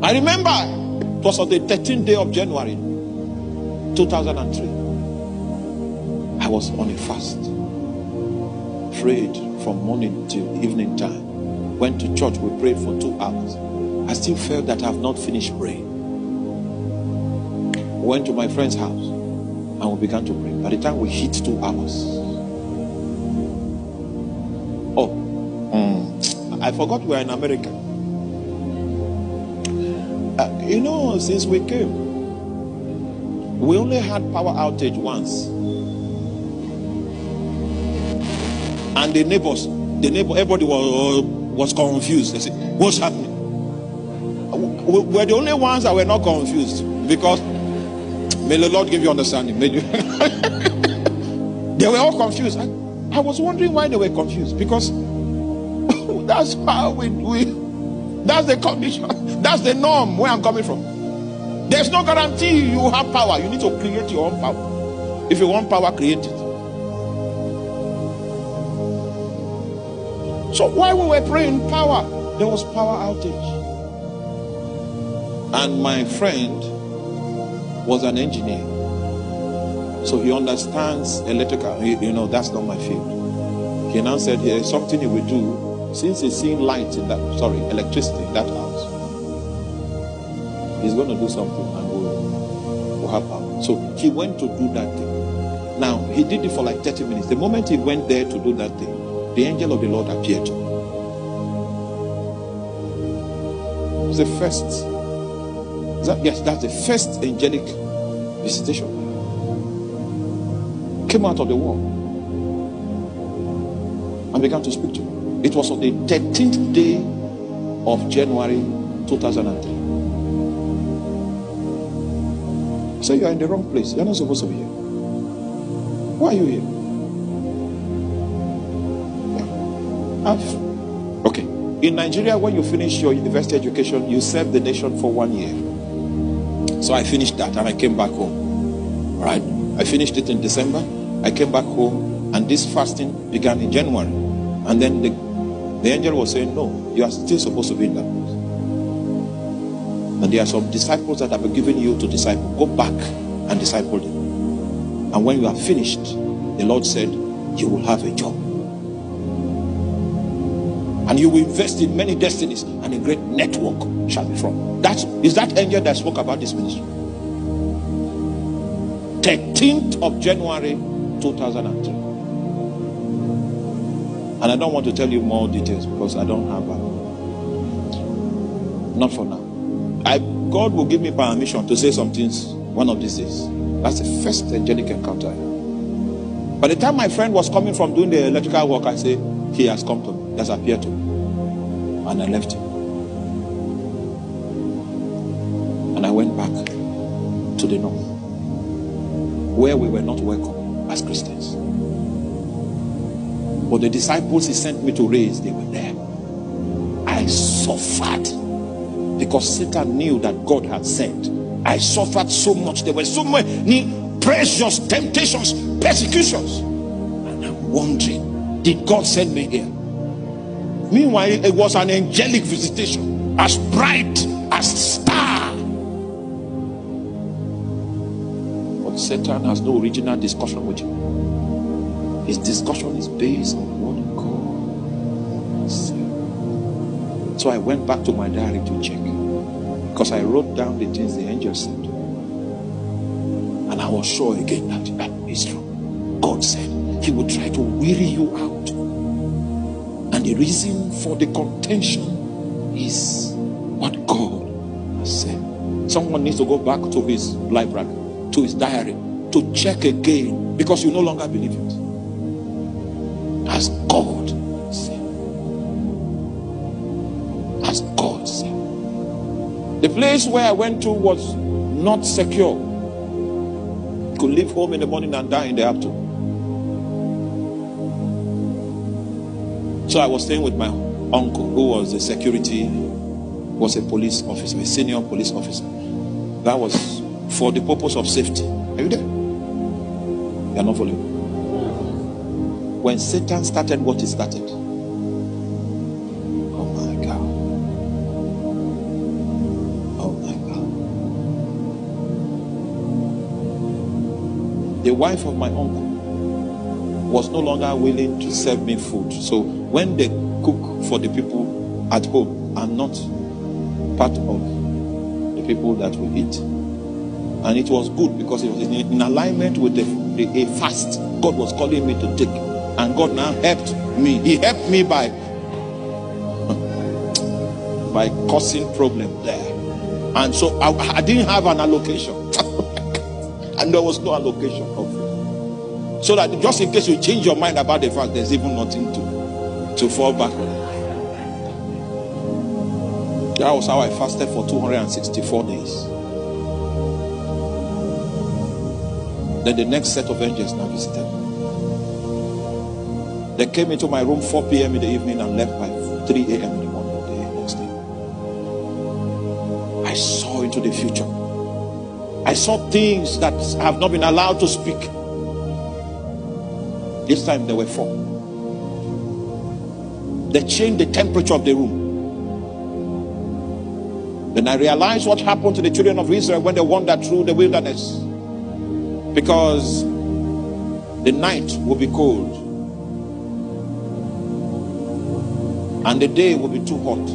I remember it was on the 13th day of January 2003. I was on a fast. Prayed from morning till evening time. Went to church, we prayed for 2 hours. I still felt that I have not finished praying. Went to my friend's house and we began to pray. By the time we hit 2 hours, I forgot we were in America. Since we came, we only had power outage once. And the neighbor, everybody was confused. They said, what's happening? We're the only ones that were not confused, because may the Lord give you understanding. They were all confused. I was wondering why they were confused, because that's how we that's the condition, that's the norm where I'm coming from. There's no guarantee you have power. You need to create your own power. If you want power, create it. So while we were praying power, there was power outage. And my friend was an engineer, so he understands electrical. That's not my field. He now said, there's something he will do, since he's seeing light in that, electricity in that house. He's going to do something and we'll have power. So he went to do that thing. Now, he did it for like 30 minutes. The moment he went there to do that thing, the angel of the Lord appeared. It was the first. That's the first angelic visitation. Came out of the wall and began to speak to me. It was on the 13th day of January 2003. So you are in the wrong place. You're not supposed to be here. Why are you here? Okay. In Nigeria, when you finish your university education, you serve the nation for 1 year. So I finished that and I came back home. Right? I finished it in December. I came back home and this fasting began in January. And then the angel was saying, no, you are still supposed to be in that place. And there are some disciples that have been given you to disciple. Go back and disciple them. And when you are finished, the Lord said, you will have a job. And you will invest in many destinies, and a great network shall be formed. Is that angel that spoke about this ministry. 13th of January 2003. And I don't want to tell you more details because I don't have not for now. God will give me permission to say some things one of these days. That's the first angelic encounter. By the time my friend was coming from doing the electrical work, I said, he has come to me, he has appeared to me. And I left him. And I went back to the north, where we were not welcome as Christians. But the disciples he sent me to raise, they were there. I suffered because Satan knew that God had sent. I suffered so much. There were so many pressures, temptations, persecutions. And I'm wondering, did God send me here? Meanwhile, it was an angelic visitation, as bright as star. But Satan has no original discussion with you. His discussion is based on what God said. So I went back to my diary to check, because I wrote down the things the angel said. And I was sure again that is true. God said he would try to weary you out. And the reason for the contention is what God has said. Someone needs to go back to his library, to his diary, to check again, because you no longer believe it. As God said. As God said. The place where I went to was not secure. Could leave home in the morning and die in the afternoon. So I was staying with my uncle, who was a security, was a police officer, a senior police officer. That was for the purpose of safety. Are you there? You are not following. When Satan started what he started, oh my God. The wife of my uncle was no longer willing to serve me food. So when they cook for the people at home, I'm not part of the people that will eat. And it was good because it was in alignment with a fast God was calling me to take. And God now helped me. He helped me by causing problem there. And so I didn't have an allocation. And there was no allocation of it. So that just in case you change your mind about the fact there's even nothing to fall back on. That was how I fasted for 264 days. Then the next set of angels now visited me. They came into my room 4 p.m. in the evening and left by 3 a.m. in the morning of the next day. I saw into the future. I saw things that I have not been allowed to speak. This time there were 4. They changed the temperature of the room. Then I realized what happened to the children of Israel when they wandered through the wilderness. Because the night will be cold and the day will be too hot.